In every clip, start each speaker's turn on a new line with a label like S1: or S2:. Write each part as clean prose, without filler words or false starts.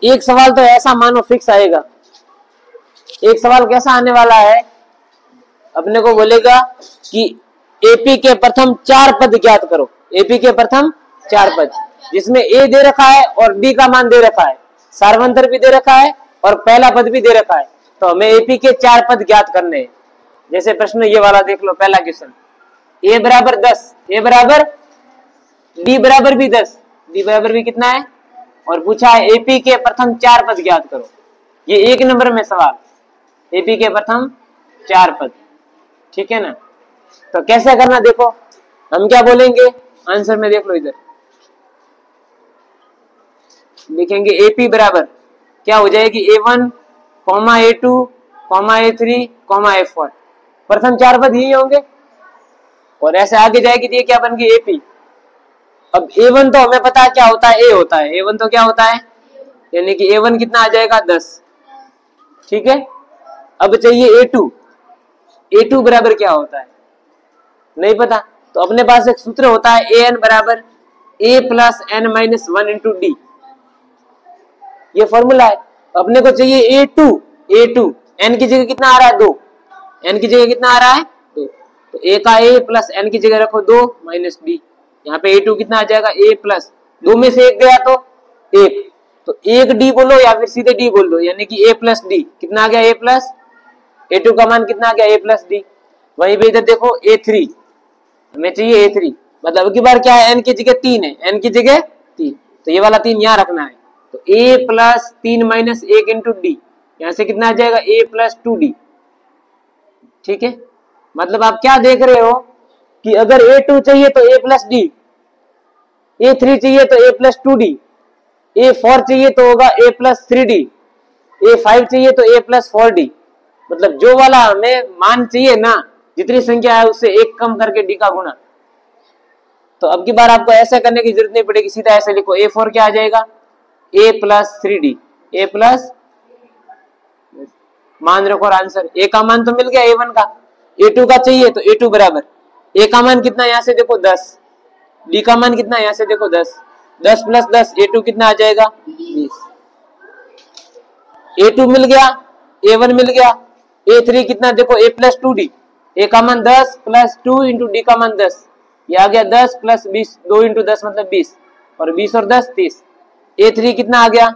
S1: एक सवाल तो ऐसा मानो फिक्स आएगा। एक सवाल कैसा आने वाला है, अपने को बोलेगा कि एपी के प्रथम 4 पद ज्ञात करो। एपी के प्रथम 4 पद, जिसमें ए दे रखा है और डी का मान दे रखा है, सार्वंतर भी दे रखा है और पहला पद भी दे रखा है। तो हमें एपी के 4 पद ज्ञात करने हैं। जैसे प्रश्न ये वाला देख लो, पहला क्वेश्चन, ए बराबर 10, ए बराबर डी बराबर भी 10, डी बराबर भी कितना है, और पूछा है एपी के प्रथम 4 पद ज्ञात करो। ये 1 नंबर में सवाल, एपी के प्रथम 4 पद, ठीक है ना। तो कैसे करना देखो, हम क्या बोलेंगे आंसर में, देख लो इधर लिखेंगे एपी बराबर क्या हो जाएगी, A1, A2, A3, A4, प्रथम 4 पद यही होंगे और ऐसे आगे जाएगी तो ये क्या बन गई एपी। अब A1 तो हमें पता है क्या होता है, ए होता है, A1 तो क्या होता है, यानी कि A1 कितना आ जाएगा 10, ठीक है। अब चाहिए A2, A2 बराबर क्या होता है नहीं पता, तो अपने पास एक सूत्र होता है AN बराबर A plus N minus 1 into D, ये फॉर्मूला है। अपने को चाहिए A2, N की जगह कितना आ रहा है 2, N की जगह कितना आ रहा है 2, तो A का A प्लस N की जगह रखो 2 माइनस डी, यहाँ पे A2 कितना आ जाएगा A प्लस 2 में से 1 गया तो 1, तो 1 डी बोलो या फिर सीधे डी बोल दो, यानी कि A प्लस डी कितना आ गया A प्लस, A2 का मान कितना आ गया A प्लस डी। वहीं पे इधर देखो A3, हमें चाहिए A3, मतलब की बार क्या है N की जगह 3 है, N की जगह 3, तो ये वाला 3 यहाँ रखना है, तो A plus 3 minus 1 into D, यहाँ से कितना आ जाएगा A प्लस 2D, ठीक है। मतलब आप क्या देख रहे हो कि अगर A2 चाहिए तो A प्लस डी, A3 चाहिए तो A प्लस 2D, A4 चाहिए तो होगा A प्लस 3D, A5 चाहिए तो A प्लस 4D, मतलब जो वाला हमें मान चाहिए ना, जितनी संख्या है उससे 1 कम करके डी का गुणा। तो अब की बार आपको ऐसा करने की जरूरत नहीं पड़ेगी, सीधा ऐसे लिखो A4 क्या आ जाएगा A plus 3D, A plus, मान रखो और आंसर, A का मान तो मिल गया A1 का, A2 का चाहिए तो A2 बराबर A का मान कितना, यहाँ से देखो 10, D का मान कितना, यहाँ से देखो 10, 10 प्लस 10 A2 कितना आ जाएगा 20, A2 मिल गया, A1 मिल गया, A3 कितना देखो A प्लस 2D, A का मान 10 प्लस 2 इंटू डी का मान 10, ये आ गया 10 प्लस 20, 2 इंटू 10 मतलब 20, और 20 और 10 30, A3 कितना आ गया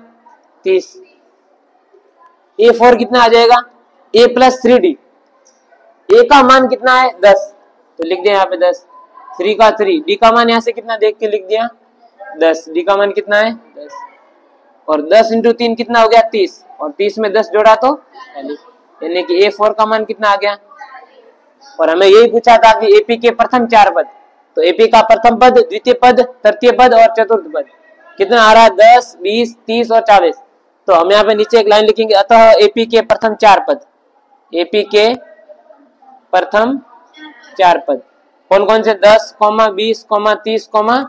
S1: 30, A4 कितना आ जाएगा A प्लस 3D, A का मान कितना है 10, तो लिख दिया यहाँ पे 10, 3 का 3, D का मान यहाँ से कितना देख के लिख दिया 10, D का मान कितना है 10, और 10 इंटू 3 कितना हो गया 30, और 30 में 10 जोड़ा तो 40, यानी कि A4 का मान कितना आ गया। और हमें यही पूछा था कि एपी के प्रथम 4 पद, तो एपी का प्रथम पद, द्वितीय पद, तृतीय पद और चतुर्थ पद कितना आ रहा है 10, 20, 30 और 40। तो हम यहाँ पे नीचे एक लाइन लिखेंगे, अतः एपी के प्रथम 4 पद, एपी के प्रथम 4 पद कौन कौन से 10, 20, 30, 40।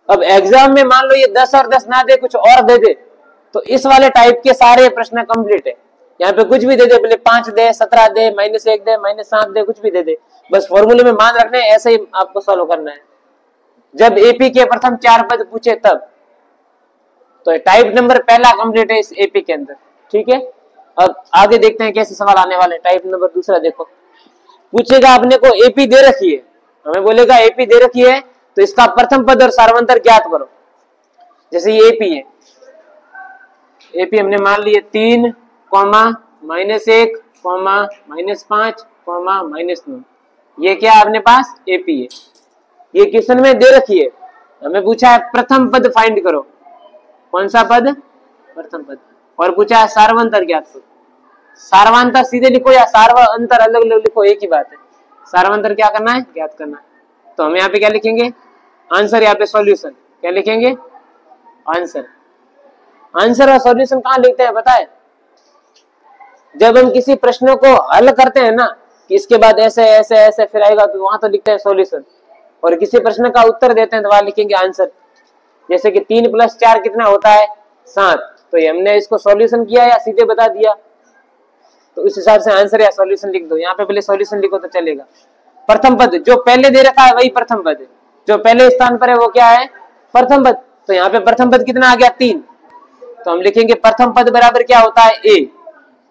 S1: अब एग्जाम में मान लो ये 10 और 10 ना दे, कुछ और दे दे, तो इस वाले टाइप के सारे प्रश्न कंप्लीट है। यहाँ पे कुछ भी दे दे, पहले 5 दे, 17 दे, -1 दे, -7 दे, कुछ भी दे दे, बस फॉर्मूले में मान रखने, ऐसे ही आपको सॉल्व करना है। जब एपी के प्रथम 4 पद पूछे तब, तो टाइप नंबर पहला कंप्लीट है इस एपी के अंदर, ठीक है। अब आगे देखते हैं कैसे सवाल आने वाले। टाइप नंबर दूसरा देखो, पूछेगा अपने को एपी दे रखी है, हमें बोलेगा एपी दे रखी है तो इसका प्रथम पद और सार्वंतर ज्ञात करो। जैसे ये एपी है, एपी हमने मान लिए 3, -1, -5, -9, ये क्या अपने पास एपी है। ये क्वेश्चन में दे रखी है, हमें पूछा है प्रथम पद फाइंड करो, कौन सा पद, प्रथम पद, और पूछा है सार्वंतर ज्ञात करो। सार्वंतर सीधे लिखो या सार्वंतर अलग अलग लिखो, एक ही बात है। सार्वंतर क्या करना है, ज्ञात करना है। तो हम यहाँ पे क्या लिखेंगे, आंसर, यहाँ पे सॉल्यूशन क्या लिखेंगे, आंसर। आंसर और सॉल्यूशन कहाँ लिखते हैं पता है, जब हम किसी प्रश्न को हल करते हैं ना, कि इसके बाद ऐसे ऐसे ऐसे फिर आएगा, तो वहां तो लिखते हैं सॉल्यूशन, और किसी प्रश्न का उत्तर देते हैं तो वहां लिखेंगे आंसर। जैसे कि 3 + 4 कितना होता है 7, तो ये हमने इसको सॉल्यूशन किया या सीधे बता दिया, तो उस हिसाब से आंसर या सॉल्यूशन लिख दो। यहाँ पे पहले सॉल्यूशन लिखो तो चलेगा। प्रथम पद जो पहले दे रखा है वही प्रथम पद है, जो पहले स्थान पर है वो क्या है, प्रथम पद। तो यहाँ पे प्रथम पद कितना आ गया 3, तो हम लिखेंगे प्रथम पद बराबर क्या होता है a,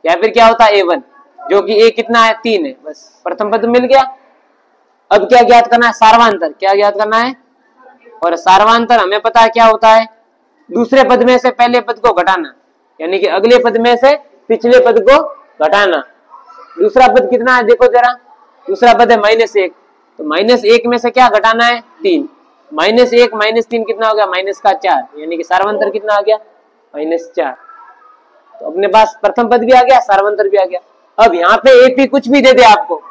S1: या फिर क्या होता है a1, जो कि a कितना है 3 है, बस प्रथम पद मिल गया। अब क्या ज्ञात करना है, सार्वांतर, क्या ज्ञात करना है, और सार्वांतर हमें पता है क्या होता है, दूसरे पद में से पहले पद को घटाना, यानी कि अगले पद में से पिछले पद को घटाना। दूसरा पद कितना है देखो जरा, दूसरा पद है -1, तो -1 में से क्या घटाना है 3, -1 -3 कितना हो गया -4, यानी कि सार्वांतर कितना आ गया -4। तो अपने पास प्रथम पद भी आ गया, सार्वांतर भी आ गया। अब यहाँ पे एपी कुछ भी दे दे आपको,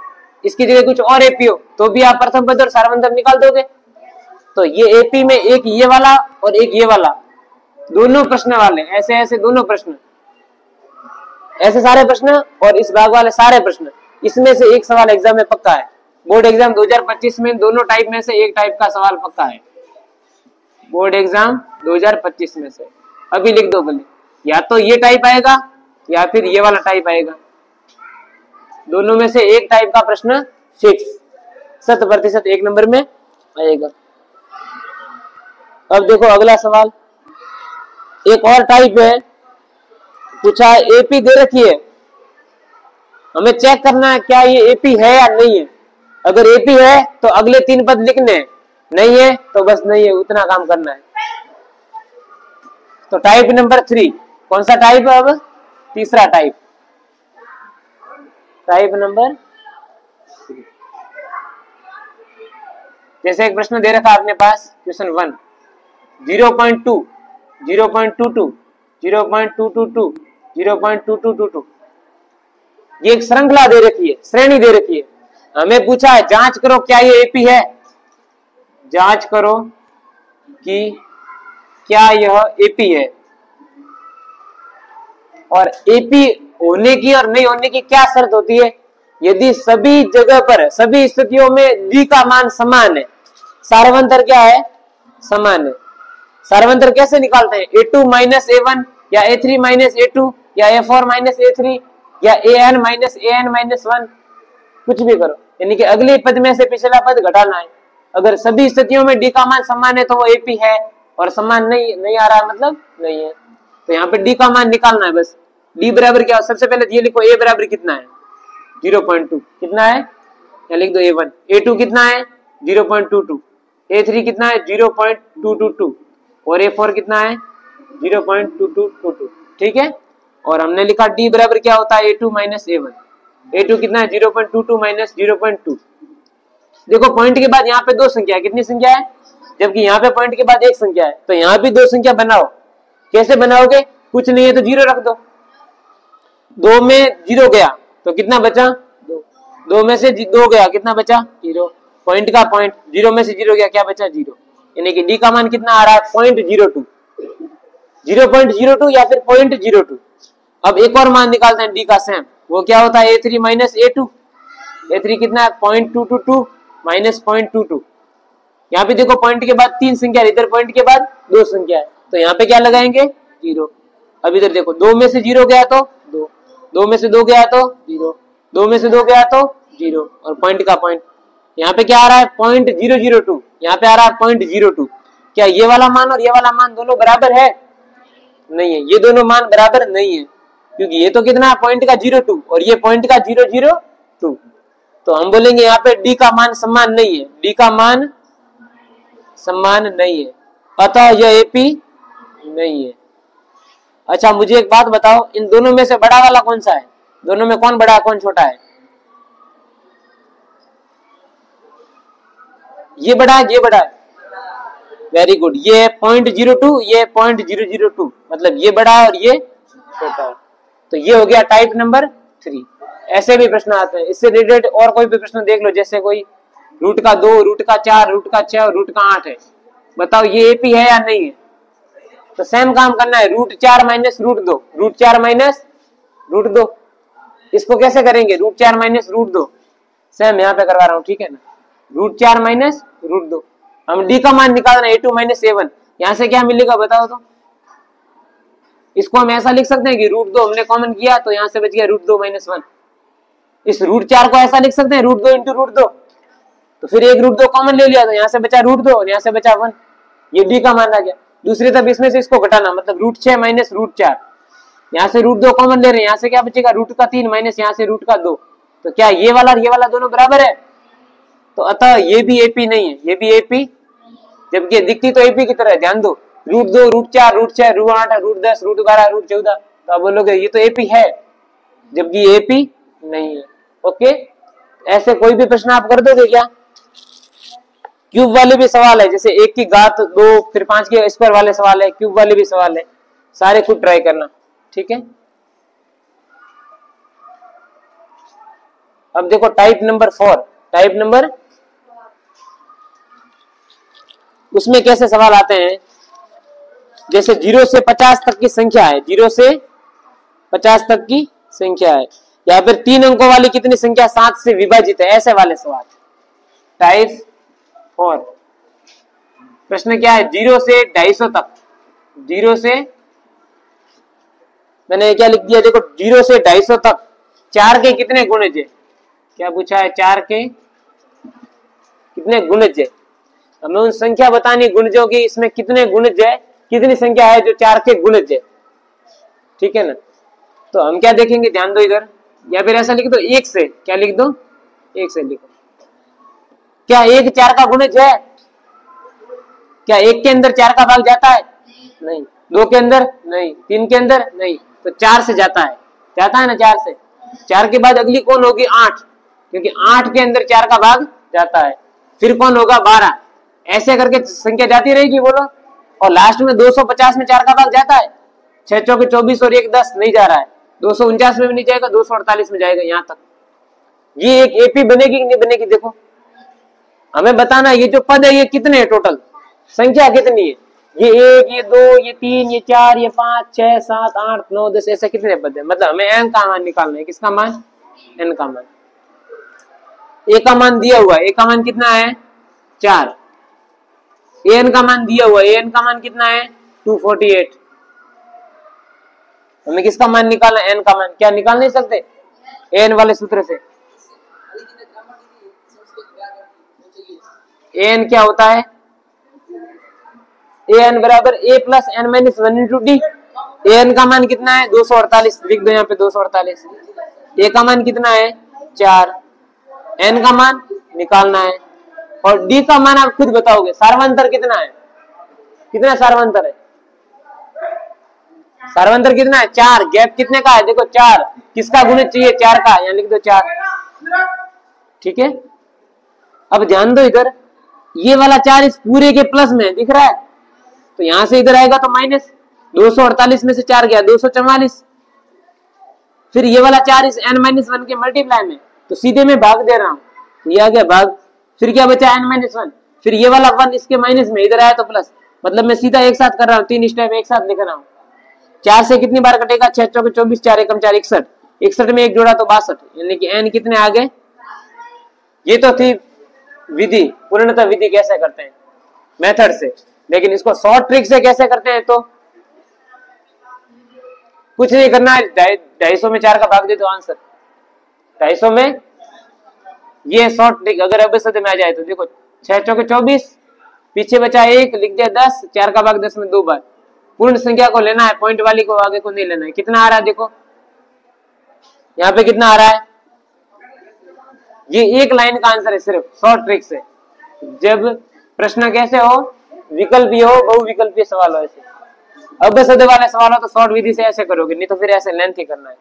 S1: इसकी जगह कुछ और एपी हो तो भी आप प्रथम पद और सार्वांतर निकाल दोगे। तो ये एपी में एक ये वाला और एक ये वाला, दोनों प्रश्न वाले, ऐसे ऐसे दोनों प्रश्न, ऐसे सारे प्रश्न और इस भाग वाले सारे प्रश्न, इसमें से एक सवाल एग्जाम में पक्का है। बोर्ड एग्जाम 2025 में दोनों टाइप में से एक टाइप का सवाल पक्का है, बोर्ड एग्जाम 2025 में से। अभी लिख दो भले, या तो ये टाइप आएगा या फिर ये वाला टाइप आएगा, दोनों में से एक टाइप का प्रश्न फिक्स 100% 1 नंबर में आएगा। अब देखो अगला सवाल, एक और टाइप है, पूछा है एपी दे रखी है, हमें चेक करना है क्या ये एपी है या नहीं है। अगर एपी है तो अगले 3 पद लिखने हैं, नहीं है तो बस नहीं है, उतना काम करना है। तो टाइप नंबर 3, कौन सा टाइप है, अब तीसरा टाइप, टाइप नंबर 3। जैसे एक प्रश्न दे रखा अपने पास, क्वेश्चन 1, 0.2, 0.22, 0.222, 0.2222, ये एक श्रृंखला दे रखी है, श्रेणी दे रखी है। हमें पूछा है जांच करो क्या ये एपी है, जांच करो कि क्या यह एपी है, और एपी होने की और नहीं होने की क्या शर्त होती है। यदि सभी जगह पर सभी स्थितियों में डी का मान समान है, सार्वंतर क्या है, समान है। सार्वंतर कैसे निकालते हैं, a2 - a1 या a3 - a2 या a4 - a3 या an - an-1, कुछ भी करो, यानी कि अगले पद में से पिछला पद घटाना है। अगर सभी स्थितियों में डी का मान समान है तो वो एपी है, और समान नहीं आ रहा मतलब नहीं है। तो यहाँ पे डी का मान निकालना है बस। डी बराबर क्या, सबसे पहले ये लिखो, ए बराबर कितना है 0.2, कितना है, या लिख दो a1, a2 कितना है 0.22, a3 कितना है 0.222 और a4 कितना है 0.2222, ठीक है। और हमने लिखा d बराबर क्या होता है a2 - a1, a2 कितना है 0.22 - 0.2। देखो पॉइंट के बाद यहाँ पे 2 संख्या है, कितनी संख्या है, जबकि यहाँ पे पॉइंट के बाद 1 संख्या है, तो यहाँ भी 2 संख्या बनाओ। कैसे बनाओगे, कुछ नहीं है तो 0 रख दो, 2 में 0 गया तो कितना बचा 2, 2 में से 2 गया कितना बचा 0, पॉइंट का पॉइंट, 0 में से 0 गया क्या बचा 0, यानी कि डी का मान कितना आ रहा है 0.02, 0.02 या फिर 0.02। अब एक और मान निकालते हैं डी का सेम, वो क्या होता है a3 - a2, a3 कितना है 0.222 - 0.22। यहाँ पे देखो पॉइंट के बाद 3 संख्या, इधर पॉइंट के बाद 2 संख्या है, तो यहाँ पे क्या लगाएंगे 0। अब इधर देखो 2 में से 0 गया तो 2, 2 में से 2 गया तो 0, 2 में से 2 गया तो 0, और पॉइंट का पॉइंट, यहाँ पे क्या आ रहा है 0.002, यहाँ पे आ रहा है 0.02। क्या ये वाला मान और ये वाला मान दोनों बराबर है, नहीं है, ये दोनों मान बराबर नहीं है, क्योंकि ये तो कितना पॉइंट का 0.2 और ये पॉइंट का 0.02, तो हम बोलेंगे यहाँ पे डी का मान समान नहीं है, डी का मान समान नहीं है, अतः यह एपी नहीं है। अच्छा मुझे एक बात बताओ, इन दोनों में से बड़ा वाला कौन सा है, दोनों में कौन बड़ा है कौन छोटा है, ये बड़ा है ये बड़ा है, वेरी गुड, ये 0.02 ये 0.002, मतलब ये बड़ा है और ये छोटा है। तो ये हो गया टाइप नंबर 3। ऐसे भी प्रश्न आते हैं, इससे रिलेटेड और कोई भी प्रश्न देख लो, जैसे कोई √2, √4, √6 और √8 है, बताओ ये एपी है या नहीं है। तो सेम काम करना है, √4 - √2, √4 - √2, इसको कैसे करेंगे √4 - √2, सेम यहाँ पे करवा रहा हूँ, ठीक है ना, √4 - √2। हम डी का मान निकालना है a2 - a1, यहाँ से क्या मिलेगा बताओ तो, इसको हम ऐसा लिख सकते हैं कि √2 हमने कॉमन किया तो यहाँ से बच गया √2 - 1। इस √4 को ऐसा लिख सकते हैं √2 × √2, तो फिर एक √2 कॉमन ले लिया तो यहाँ से बचा √2 और यहाँ से बचा 1, ये डी का मान आ गया। दूसरी तरफ इसमें से इसको घटाना, मतलब √6 माइनस √4, यहाँ से √2 कॉमन ले रहे हैं, यहाँ से क्या बचेगा √3 माइनस यहाँ से √2। तो क्या ये वाला और ये वाला दोनों बराबर है? तो अतः ये भी एपी नहीं है, ये भी एपी, जबकि दिखती तो एपी की तरह है। ध्यान दो, √2 √4 √6 √8 √10 √12 √14, तो आप बोलोगे ये तो एपी है, जबकि एपी नहीं है। ओके, ऐसे कोई भी प्रश्न आप कर दोगे क्या? क्यूब वाले भी सवाल है, जैसे 1 की घात 2 फिर 5 के स्क्वायर वाले सवाल है, क्यूब वाले भी सवाल है, सारे खुद ट्राई करना, ठीक है। अब देखो टाइप नंबर 4, टाइप नंबर, उसमें कैसे सवाल आते हैं, जैसे 0 से 50 तक की संख्या है, 0 से 50 तक की संख्या है, या फिर 3 अंकों वाली कितनी संख्या 7 से विभाजित है, ऐसे वाले सवाल। टाइप 4 प्रश्न क्या है, 0 से 250 तक, 0 से, मैंने क्या लिख दिया देखो, 0 से 250 तक 4 के कितने गुणज है, क्या पूछा है, 4 के कितने गुणज है। हमें उन संख्या बतानी गुणजों की, इसमें कितने गुणज है, कितनी संख्या है जो 4 के गुणज है, ठीक है ना। तो हम क्या देखेंगे, ध्यान दो इधर, या फिर ऐसा लिख दो 1 से, क्या लिख दो 1 से लिखो। क्या 1 4 का गुणज है? क्या 1 के अंदर 4 का भाग जाता है? नहीं। 2 के अंदर? नहीं। 3 के अंदर? नहीं। तो 4 से जाता है, जाता है ना 4 से। 4 के बाद अगली कौन होगी, 8, क्योंकि 8 के अंदर 4 का भाग जाता है। फिर कौन होगा, 12, ऐसे करके संख्या जाती रहेगी, बोलो। और लास्ट में 250 में 4 का भाग जाता है, 6 चौके 24 और 1 10, नहीं जा रहा है। 249 में भी नहीं जाएगा, 248 में जाएगा, यहाँ तक। ये एक एपी बनेगी कि नहीं बनेगी, देखो हमें बताना, ये जो पद है ये कितने हैं, टोटल संख्या कितनी है, ये 1, ये 2, ये 3, ये 4, ये 5, 6, 7, 8, 9, 10, ऐसे कितने पद है। मतलब हमें एन का मान निकालना है, किसका मान, एन का मान। ए का मान दिया हुआ है, ए का मान कितना है 4, एन का मान दिया हुआ है, एन का मान कितना है 248। हमें किसका मान निकालना है, एन का मान। क्या निकाल नहीं सकते एन वाले सूत्र से? एन क्या होता है, एन बराबर A plus N minus 1 into D. N का मान कितना है 248, लिख दो यहाँ पे 248। ए का मान कितना है 4, एन का मान निकालना है, और डी का मान आप खुद बताओगे। सार्वंतर कितना है, कितना सार्वंतर है, सार्वंतर कितना है 4, गैप कितने का है, देखो 4, किसका गुणज चाहिए 4 का, यहाँ लिख दो 4, ठीक है। अब ध्यान दो इधर, ये वाला 4 इस पूरे के प्लस में दिख रहा है, तो यहां से इधर आएगा तो माइनस, 248 में से 4 गया 244, फिर ये वाला 4 इस n-1 के मल्टीप्लाई में, तो सीधे मैं भाग दे रहा हूं, ये आ गया भाग, फिर क्या बचा n-1, फिर ये वाला 1 इसके माइनस में, इधर आया तो प्लस, मतलब मैं सीधा एक साथ कर रहा हूँ, 3 स्टेप एक साथ लिख रहा हूँ। 4 से कितनी बार कटेगा, 6 चौके 24, 4 एकम 4 61, 61 में 1 जोड़ा तो 62, यानी कि n कितने आ गए। ये तो थी विधि, पूर्णतः विधि कैसे करते हैं मेथड से, लेकिन इसको शॉर्ट ट्रिक से कैसे करते हैं, तो कुछ नहीं करना है, 250 में 4 का भाग दे दो, आंसर 250 में। ये शॉर्ट ट्रिक अगर अबसद में आ जाए तो देखो 6 चौके 24, पीछे बचा 1, लिख दिया 10, 4 का भाग 10 में 2 बार। पूर्ण संख्या को लेना है, पॉइंट वाली को आगे को नहीं लेना है। कितना आ रहा है देखो, यहाँ पे कितना आ रहा है, ये एक लाइन का आंसर है सिर्फ शॉर्ट ट्रिक से। जब प्रश्न कैसे हो, विकल्पी हो, बहुविकल्पीय सवाल हो, ऐसे अबसद वाले सवाल हो तो शॉर्ट विधि से ऐसे करोगे, नहीं तो फिर ऐसे लेंथ ही करना है।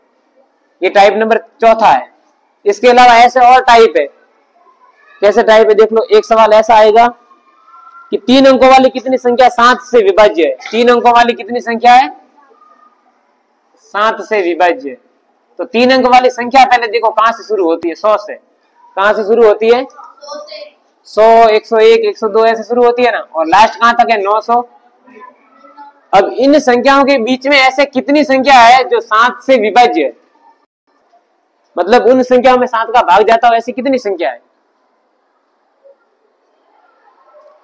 S1: ये टाइप नंबर 4 है। इसके अलावा ऐसे और टाइप है, कैसे टाइप है देख लो। एक सवाल ऐसा आएगा कि 3 अंकों वाली कितनी संख्या 7 से विभाज्य है। 3 अंकों वाली कितनी संख्या है 7 से विभाज्य। तो 3 अंक वाली संख्या पहले देखो कहां से शुरू होती है, 100 से। कहां से शुरू होती है 100, 101, 102 ऐसे शुरू होती है ना, और लास्ट कहां तक है 900। अब इन संख्याओं के बीच में ऐसे कितनी संख्या है जो 7 से विभाज्य है, मतलब उन संख्याओं में 7 का भाग जाता हो, ऐसी कितनी संख्या है।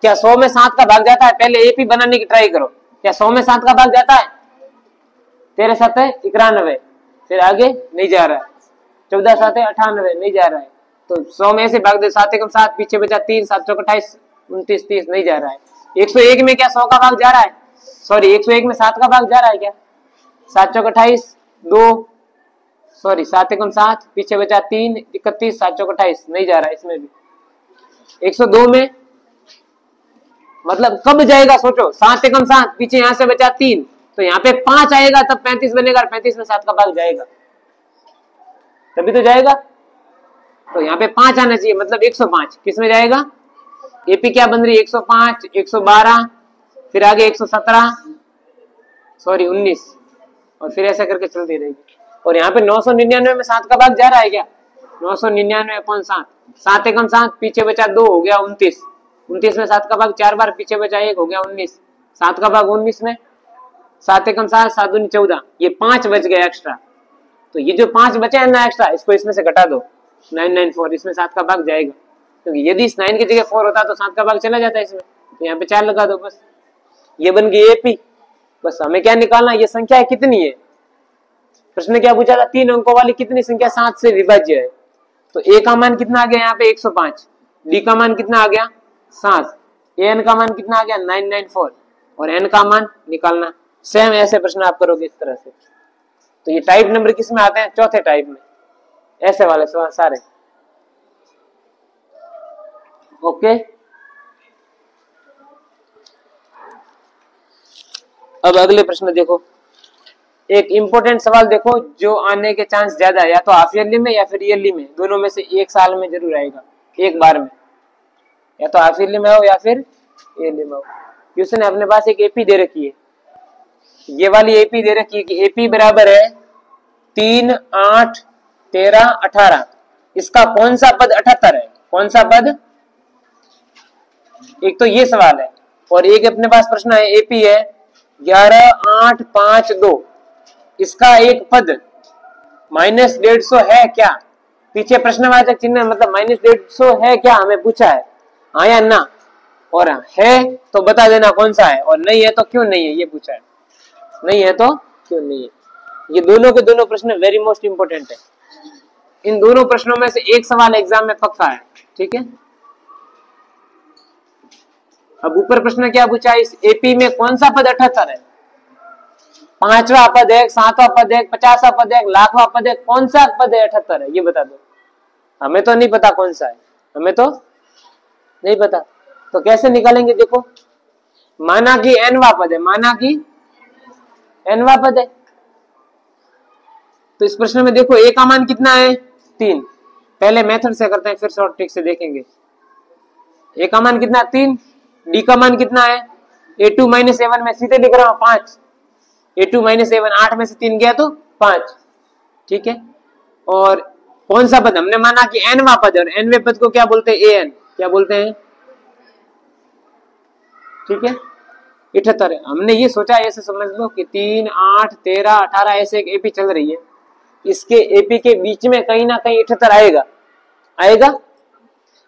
S1: क्या 100 में 7 का भाग जाता है, पहले एपी बनाने की ट्राई करो। क्या 100 में 7 का भाग जाता है, 13 7 91, फिर आगे नहीं जा रहा है, 14 7 98 नहीं जा रहा है। तो 100 में से भाग दे, 7 एकम 7, पीछे बचा 3, 7 चौक 28, 29 30 नहीं जा रहा है। 101 में क्या 100 का भाग जा रहा है, सॉरी 101 में 7 का भाग जा रहा है क्या? 7 चौक 28, 2 सॉरी 7 एकम 7, पीछे बचा 3 31, 7 चौक 28 नहीं जा रहा है इसमें भी। 102 में मतलब कब जाएगा सोचो, 7 एकम 7, पीछे यहां से बचा 3, तो यहाँ पे 5 आएगा तब 35 बनेगा, 35 में 7 का भाग जाएगा तभी तो जाएगा। तो यहाँ पे 5 आना चाहिए, मतलब 105 किस में जाएगा? एपी क्या बन रही है? 105, 112, फिर आगे 117 सॉरी 19, और फिर ऐसा करके चलती रहेगी। और यहाँ पे 999 में 7 का भाग जा रहा है क्या? 999 अपॉन 7, 7 एकम 7, पीछे बचा 2 हो गया 29, 29 में 7 का भाग 4 बार, पीछे बचा 1 हो गया 19, 7 का भाग 19 में 7 एकम 7, 7 दूनी 14, ये 5 बच गए एक्स्ट्रा। तो ये जो 5 बचे हैं ना एक्स्ट्रा, इसको इसमें से घटा दो, 994, इसमें 7 का भाग जाएगा, क्योंकि यदि इस 9 की जगह 4 होता तो 7 का भाग चला जाता है इसमें, तो यहाँ पे 4 लगा दो बस, ये बन गई एपी। बस हमें क्या निकालना, ये संख्या कितनी है? प्रश्न क्या पूछा था? 3 अंकों वाली कितनी संख्या 7 से विभाज्य है? तो ए का मान कितना आ गया यहाँ पे? 105, डी का मान कितना आ गया? 7, एन का मान कितना आ गया? 994, और एन का मान निकालना। सेम ऐसे प्रश्न आप करोगे इस तरह से। तो ये टाइप नंबर किस में आते हैं? चौथे टाइप में, ऐसे वाले सवाल सारे। ओके, अब अगले प्रश्न देखो, एक इंपॉर्टेंट सवाल देखो जो आने के चांस ज्यादा है, या तो हाफ ईयरली में या फिर ईयरली में, दोनों में से एक साल में जरूर आएगा, एक बार में, या तो हाफ ईयरली में हो या फिर ईयरली में हो। क्वेश्चन अपने पास एक एपी दे रखी है, ये वाली एपी दे रखी है कि एपी बराबर है 3, 8, 13, 18, इसका कौन सा पद 78 है? कौन सा पद? एक तो ये सवाल है, और एक अपने पास प्रश्न है, एपी है 11, 8, 5, 2, इसका एक पद -150 है क्या? पीछे प्रश्नवाचक चिन्ह, मतलब -150 है क्या, हमें पूछा है, हाँ या ना, और है तो बता देना कौन सा है, और नहीं है तो क्यों नहीं है, ये पूछा है, नहीं है तो क्यों नहीं है। ये दोनों के दोनों प्रश्न वेरी मोस्ट इंपोर्टेंट है, इन दोनों प्रश्नों में से एक सवाल एग्जाम में पक्का है, ठीक है। अब ऊपर प्रश्न क्या पूछा, इस एपी में कौन सा पद 78 है? 5वां पद है, 7वां पद है, 50वां पद है, 1,00,000वां पद है, कौन सा पद है 78 है, ये बता दो। हमें तो नहीं पता कौन सा है, हमें तो नहीं पता, तो कैसे निकालेंगे? देखो, माना कि nवां पद है, माना कि nवां पद है, तो इस प्रश्न में देखो ए का मान कितना है? 3, पहले मेथड से करते हैं फिर शॉर्ट ट्रिक से देखेंगे। ए का मान कितना? 3, डी का मान कितना है? A2 - A1 में सीधे लिख रहा हूं 5, A2 - A1, 8 में से 3 गया तो 5, ठीक है। और कौन सा पद? हमने माना कि nवां पद है, और nवें पद को क्या बोलते हैं? an, क्या बोलते हैं? ठीक है, 78 है। हमने ये सोचा, ऐसे समझ लो कि 3, 8, 13, 18 ऐसे एक एपी चल रही है, इसके एपी के बीच में कहीं ना कहीं 78 आएगा, आएगा,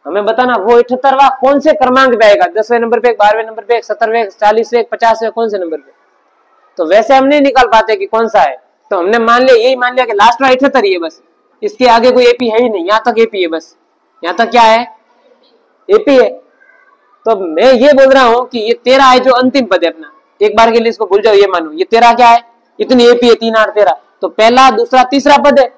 S1: हमें बताना वो 78वां कौन से क्रमांक पे आएगा, 10वें नंबर पे, 12वें नंबर पे, 17वें, 40वें, 50वें, कौन से नंबर पे? तो वैसे हम नहीं निकाल पाते कि कौन सा है, तो हमने मान लिया, यही मान लिया कि लास्ट वाला 78 ही है बस, इसके आगे कोई एपी है ही नहीं, यहाँ तक एपी है बस, यहाँ तक क्या है? एपी है। तो मैं ये बोल रहा हूं कि ये 13 है जो अंतिम पद है अपना, एक बार के लिए इसको भूल जाओ, ये मानो ये 13 क्या है? इतनी एपी है, 3, 8, 13, तो पहला, दूसरा, तीसरा पद है,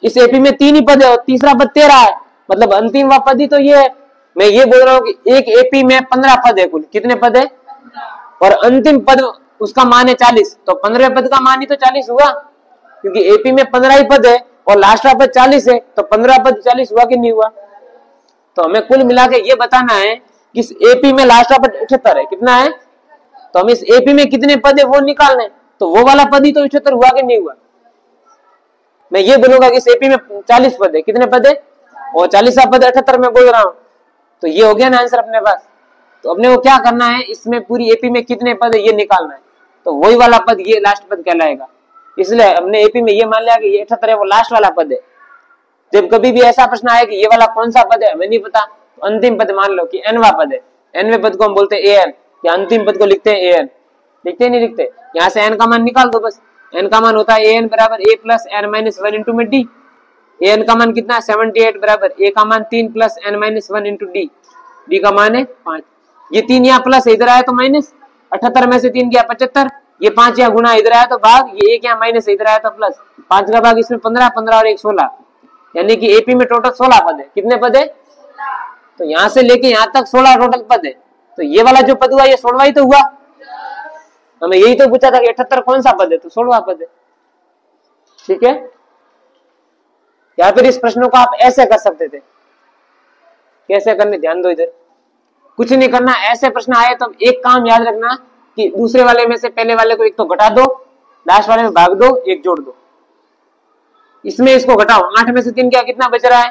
S1: इस एपी में 3 ही पद है और तीसरा पद 13 है, मतलब अंतिम पद ही तो ये है। मैं ये बोल रहा हूँ कि एक एपी में 15 पद है, कुल कितने पद है? और अंतिम पद उसका मान है 40, तो 15वें पद का मान ही तो 40 हुआ, क्योंकि एपी में 15 ही पद है और लास्ट पद 40 है, तो 15 पद 40 हुआ कि नहीं हुआ? तो हमें कुल मिला के ये बताना है कि इस एपी में लास्ट पद 78 है, कितना है? तो हम इस एपी में कितने पद है वो निकालने, तो वो वाला पद ही तो 78 हुआ कि नहीं हुआ? मैं ये बोलूंगा कि इस एपी में 40 पद है, कितने पद है? और 40वां पद 78 में बोल रहा हूं, तो ये हो गया ना आंसर अपने पास। तो अपने को क्या करना है, इसमें पूरी एपी में कितने पद है ये निकालना है, तो वही वाला पद ये लास्ट पद कहलाएगा। इसलिए हमने एपी में ये मान लिया कि ये 78 है, वो लास्ट वाला पद है। जब कभी भी ऐसा प्रश्न आए कि ये वाला कौन सा पद है हमें नहीं पता, तो अंतिम पद मान लो कि nवां पद है, nवें पद को हम बोलते हैं an, या अंतिम पद को लिखते हैं an, लिखते नहीं लिखते? यहाँ से n का मान निकाल दो बस, n का मान होता है an बराबर a plus n minus 1 into में d, an का मान कितना है? 78 बराबर a का मान 3 plus n minus 1 into d, d का मान है 5, ये 3 यहाँ प्लस इधर आया तो माइनस, 78 में से 3 गया 75, ये 5 यहाँ गुना इधर आया तो भाग, ये 1 यहाँ माइनस इधर आया तो प्लस, 5 का भाग इसमें 15, 15 और 1 16, यानी कि एपी में टोटल 16 पद है। कितने पद है? तो यहाँ से लेके यहाँ तक 16 टोटल पद है। तो ये वाला जो पद हुआ ये 16वां ही तो हुआ। हमें यही तो पूछा था कि 78 कौन सा पद है, तो 16वां पद है। ठीक है, या फिर इस प्रश्नों को आप ऐसे कर सकते थे। कैसे करने, ध्यान दो इधर, कुछ नहीं करना। ऐसे प्रश्न आए तो एक काम याद रखना कि दूसरे वाले में से पहले वाले को एक तो घटा दो, लास्ट वाले में भाग दो, एक जोड़ दो। इसमें इसको घटाओ, 8 में से 3 क्या, कितना बच रहा है?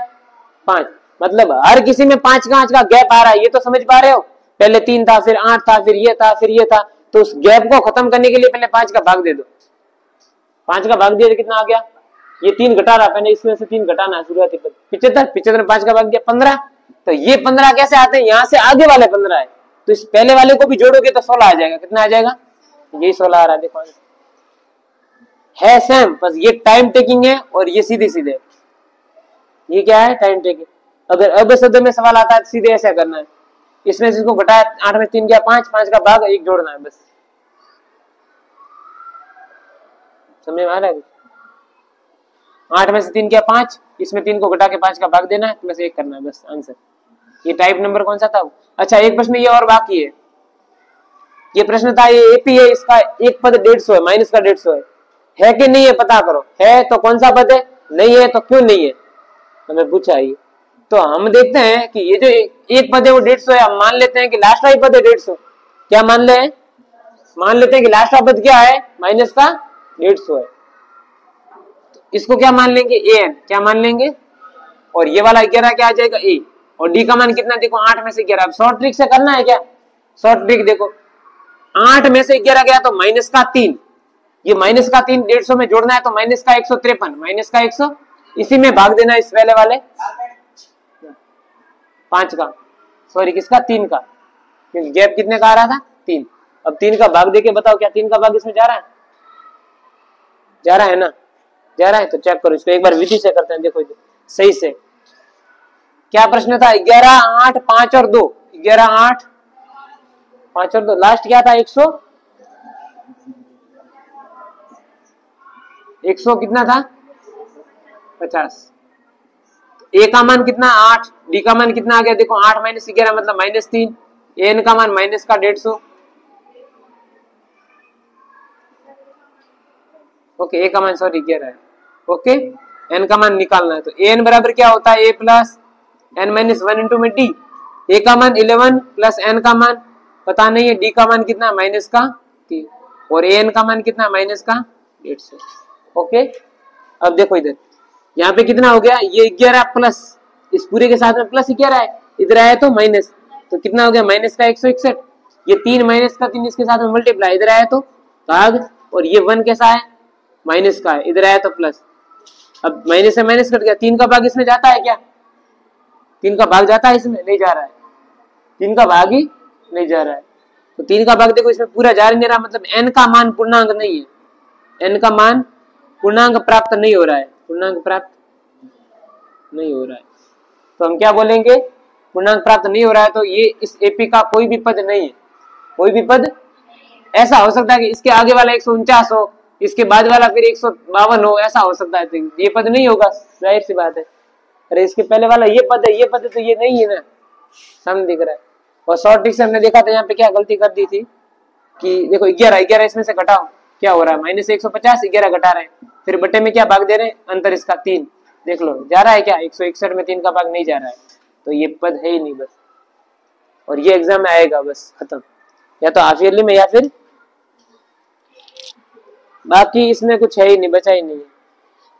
S1: 5। मतलब हर किसी में 5 का गैप आ रहा है, ये तो समझ पा रहे हो। पहले 3 था, फिर 8 था, फिर ये था, फिर ये था। तो उस गैप को खत्म करने के लिए पहले 5 का भाग दे दो। 5 का भाग दिया तो कितना आ गया? ये 3 घटा रहा, पहले इसमें से 3 घटाना है, शुरुआती पद 75, 75 में 5 का भाग दिया 15। तो ये 15 कैसे आते हैं? यहाँ से आगे वाले 15 है, तो इस पहले वाले को भी जोड़ोगे तो 16 आ जाएगा। कितना आ जाएगा? यही 16 आ रहा है, देखो है सेम, बस ये टाइम टेकिंग है और ये सीधे सीधे। ये क्या है? Time taking. अगर अब शब्द में सवाल आता है तो सीधे ऐसा करना है, इसमें से इसको घटाया, 8 में 3 गया 5, 5 का भाग 1 जोड़ना है, बस। समझ में आ रहा है? 8 में से 3 गया 5, इसमें 3 को घटा के 5 का भाग देना है, प्लस 1 करना है, बस आंसर। ये टाइप नंबर कौन सा था? अच्छा, एक प्रश्न ये और बाकी है। ये प्रश्न था, ये एपी है, इसका एक पद 150 है, माइनस का 150 है कि नहीं है पता करो। है तो कौन सा पद है, नहीं है तो क्यों नहीं है, हमें पूछा ये। तो हम देखते हैं कि ये जो एक पद है वो 150 है, हम मान लेते हैं कि लास्ट वाला पद है 150। क्या मान ले? मान लेते हैं कि लास्ट वाला पद क्या है? माइनस का 150 है। तो इसको क्या मान लेंगे? एन। क्या मान लेंगे? और ये वाला 11 क्या आ जाएगा? ए। और डी का मान कितना? देखो 8 में से 11। अब शॉर्ट ट्रिक से करना है क्या? शॉर्ट ट्रिक देखो, 8 में से 11 गया तो माइनस का 3, ये माइनस का 3 150 में जोड़ना है तो माइनस का 153, माइनस का 100, इसी में भाग देना है इस पहले वाले 5 का, सॉरी किसका? 3 का, क्योंकि गैप कितने का आ रहा था? 3। अब 3 का भाग देके बताओ क्या 3 का भाग इसमें जा रहा है? जा रहा है ना? जा रहा है। तो चेक करो इसको एक बार विधि से करते हैं, देखो सही से। क्या प्रश्न था? 11 8 5 और 2, 11 8 5 और 2, लास्ट क्या था? 100 कितना था? 50। ए का मान कितना? 8। डी का मान कितना आ गया? देखो 8 माइनस 11 मतलब -3। एन का मान माइनस का 150। ओके, ए का मान सॉरी 11 है। ओके, एन का मान निकालना है, तो एन बराबर क्या होता है? ए प्लस एन माइनस 1 इंटू में डी। ए का मान 11 प्लस एन का मान पता नहीं है, डी का मान कितना? माइनस का 3, और एन का मान कितना? माइनस का 150। ओके, अब देखो इधर, यहाँ पे कितना हो गया? ये 11 प्लस इस पूरे के साथ में प्लस 11 है, इधर आया तो माइनस, तो कितना हो गया? माइनस का 161। ये 3 माइनस का 3 इसके साथ में मल्टीप्लाई, इधर आया तो भाग, और ये 1 कैसा है? माइनस का है, इधर आया तो प्लस। अब माइनस से माइनस कट गया, 3 का भाग इसमें जाता है क्या? 3 का भाग जाता है इसमें? नहीं जा रहा है, 3 का भाग ही नहीं जा रहा है। तो 3 का भाग देखो इसमें पूरा जा नहीं रहा, मतलब n का मान पूर्णांक नहीं है, n का मान पूर्णांक प्राप्त नहीं हो रहा है, पूर्णांक प्राप्त नहीं हो रहा है। तो हम क्या बोलेंगे? पूर्णांक प्राप्त नहीं हो रहा है, तो ये इस एपी का कोई भी पद नहीं है। कोई भी पद, ऐसा हो सकता है कि इसके आगे वाला 149 हो, इसके बाद वाला फिर 152 हो, ऐसा हो सकता है, तो ये पद नहीं होगा, जाहिर सी बात है। अरे इसके पहले वाला ये पद है, ये पद तो ये नहीं है ना, सामने दिख रहा है। और शॉर्ट ट्रिक से हमने देखा था यहाँ पे क्या गलती कर दी थी कि देखो 11 इसमें से घटाओ, क्या हो रहा है? माइनस 150, 11 घटा रहे हैं, फिर बटे में क्या भाग दे रहे हैं? अंतर इसका 3, देख लो जा रहा है क्या? 161 में 3 का भाग नहीं जा रहा है, तो ये पद है ही नहीं बस। और ये एग्जाम में आएगा, बस खत्म, या तो हाफ ईयरली में या फिर बाकी इसमें कुछ है ही नहीं, बचा ही नहीं है।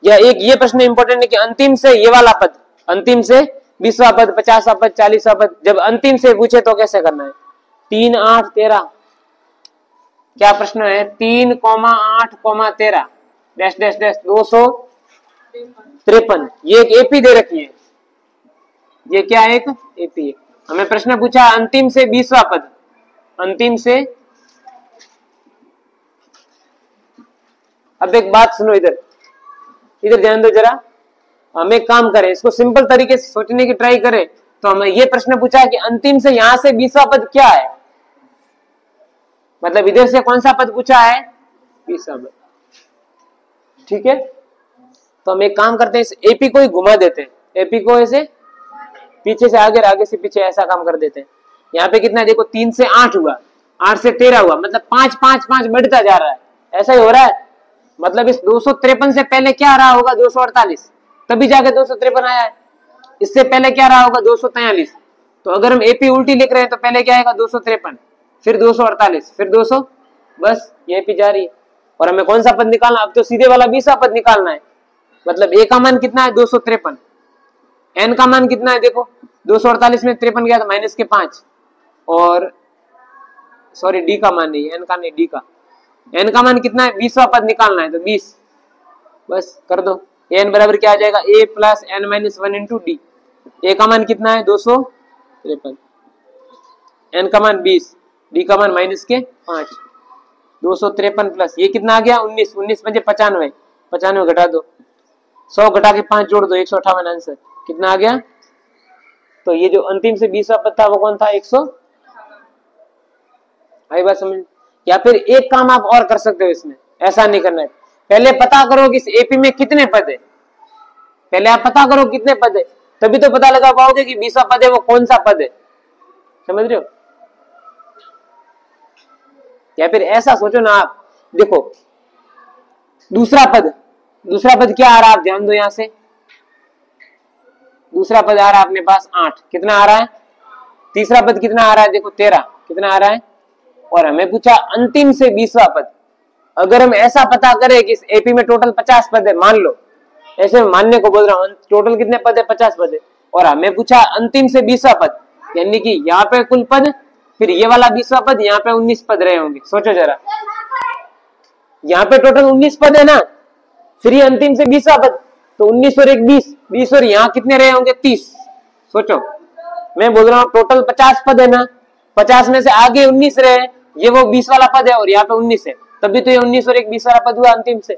S1: या एक ये प्रश्न इंपॉर्टेंट है कि अंतिम से ये वाला पद, अंतिम से 20वां पद, 50वां पद, 40वां पद, जब अंतिम से पूछे तो कैसे करना है? 3 8 13, क्या प्रश्न है? 3, 8, 13 डैश डैश डैश 253। ये एक एपी दे रखी है, ये क्या है? एक एपी है। हमें प्रश्न पूछा अंतिम से 20वां पद, अंतिम से। अब एक बात सुनो, इधर ध्यान दो जरा, हम एक काम करें, इसको सिंपल तरीके से सोचने की ट्राई करें। तो हमें ये प्रश्न पूछा कि अंतिम से यहां से 20वां पद क्या है? मतलब इधर से कौन सा पद पूछा है, 20वां पद। ठीक है, तो हम एक काम करते हैं, इस एपी को ही घुमा देते हैं, एपी को ऐसे पीछे से आगे, आगे से पीछे, ऐसा काम कर देते हैं। यहाँ पे कितना देखो, 3 से 8 हुआ, 8 से 13 हुआ, मतलब 5 5 5 बढ़ता जा रहा है, ऐसा ही हो रहा है। मतलब इस 253 से पहले क्या रहा होगा, 248, तभी जाके 253 आया है। इससे पहले क्या रहा होगा, 243। तो अगर हम एपी उल्टी लिख रहे हैं तो पहले क्या आएगा, 253, फिर 248, फिर 200, बस ये एपी जा रही है। और हमें कौन सा पद निकालना, अब तो सीधे वाला 20वां पद निकालना है। मतलब ए का मान कितना है, 253, एन का मान कितना है, देखो 248 में 53 गया तो माइनस के 5, और सॉरी डी का मान नहीं, एन का नहीं, डी का, एन का मान कितना है, 20वां पद निकालना है तो 20, बस कर दो। एन बराबर क्या आ जाएगा, A plus N minus 1 into D. A का मान कितना है, 253, एन का मान 20, डी का मान माइनस के 5, 253 प्लस ये कितना आ गया, 19, 19 बजे 95, 95 घटा दो, 100 घटा के 5 जोड़ दो, 158 आंसर कितना आ गया। तो ये जो अंतिम से 20वां पद था वो कौन था, 100। आई बात समझ। या फिर एक काम आप और कर सकते हो इसमें, ऐसा नहीं करना है, पहले पता करो कि इस एपी में कितने पद है, पहले आप पता करो कितने पद है, तभी तो पता लगा पाओगे कि 20वां पद है वो कौन सा पद है, समझ रहे हो। या फिर ऐसा सोचो ना आप, देखो दूसरा पद क्या आ रहा है, आप ध्यान दो, यहां से दूसरा पद आ रहा है अपने पास 8, कितना आ रहा है, तीसरा पद कितना आ रहा है, देखो 13, कितना आ रहा है, और हमें पूछा अंतिम से 20वां पद। अगर हम ऐसा पता करें कि इस एपी में टोटल 50 पद है, मान लो, ऐसे मानने को बोल रहा हूं, टोटल कितने पद है, 50 पद है, और हमें पूछा अंतिम से 20वां पद, यानी कि यहाँ पे कुल पद, फिर ये वाला 20वां पद, यहाँ पे 19 पद रहे होंगे। सोचो जरा, यहाँ पे टोटल 19 पद है ना, फिर ये अंतिम से 20वां पद, तो 19 और 1 20, 20 और यहाँ कितने रहे होंगे, 30। सोचो, मैं बोल रहा हूँ टोटल 50 पद है ना, 50 में से आगे 19 रहे, ये वो 20 वाला पद है और यहाँ पे 19 है, तभी तो ये 19 और 1 20 वाला पद हुआ अंतिम से।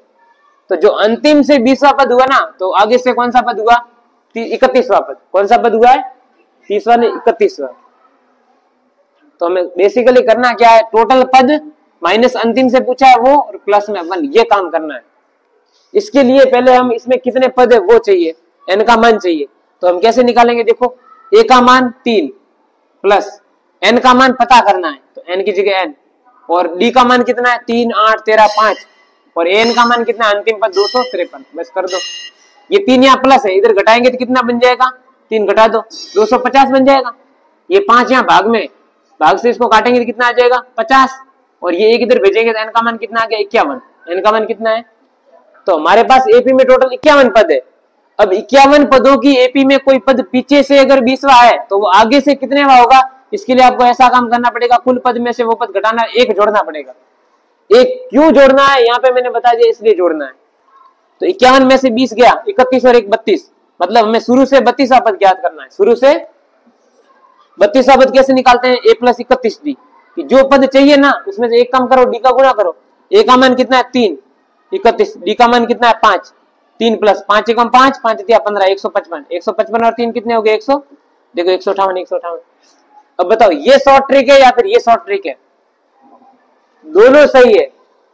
S1: तो जो अंतिम से 20वां पद हुआ ना, तो आगे से कौन सा पद हुआ, 31वां पद। कौन सा पद हुआ है, 30वां नहीं 31वां। तो हमें बेसिकली करना क्या है, टोटल पद माइनस अंतिम से पूछा है वो, और प्लस में 1, ये काम करना है। इसके लिए पहले हम इसमें कितने पद है वो चाहिए, एन का मान चाहिए। तो हम कैसे निकालेंगे, देखो ए का मान 3 प्लस एन का मान पता करना है, तो एन की जगह एन, और डी का मान कितना है, 3 8 13 5, और एन का मान कितना है, अंतिम पद 253, बस कर दो। ये 3 यहाँ प्लस है, इधर घटाएंगे तो कितना बन जाएगा, 3 घटा दो 250 बन जाएगा। ये 5 यहाँ भाग में, भाग से इसको काटेंगे तो कितना आ जाएगा, 50, और ये एक इधर भेजेंगे तो एन का मान कितना आ गया, 51। एन का मान कितना है, तो हमारे पास एपी में टोटल 51 पद है। अब 51 पदों की एपी में कोई पद पीछे से अगर 20वां है तो वो आगे से कितनेवां होगा, इसके लिए आपको ऐसा काम करना पड़ेगा, कुल पद में से वो पद घटाना, एक जोड़ना पड़ेगा। एक क्यों जोड़ना है, यहाँ पे मैंने बता दिया, इसलिए जोड़ना है। तो 51 में से 20 गया, 31 और 1 32, मतलब हमें शुरू से 32वां पद ज्ञात करना है। शुरू से 32वां पद कैसे निकालते हैं, a प्लस 31 डी, जो पद चाहिए ना उसमें से एक कम करो, डी का गुणा करो। a का मान कितना है 3, 31, डी का मान कितना है 5, 3 प्लस 5 एकम 5, 5 दिया 15, 155, 155 और 3 कितने हो गए 100, देखो 158, 158। अब बताओ ये शॉर्ट ट्रिक है या फिर ये शॉर्ट ट्रिक है, दोनों सही है।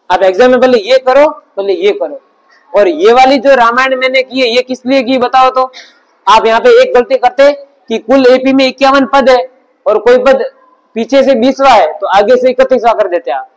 S1: आप एग्जाम में पहले ये करो, पहले ये करो, और ये वाली जो रामायण मैंने की है ये किस लिए की बताओ। तो आप यहाँ पे एक गलती करते कि कुल एपी में 51 पद है और कोई पद पीछे से 20वां है तो आगे से 31वां कर देते आप,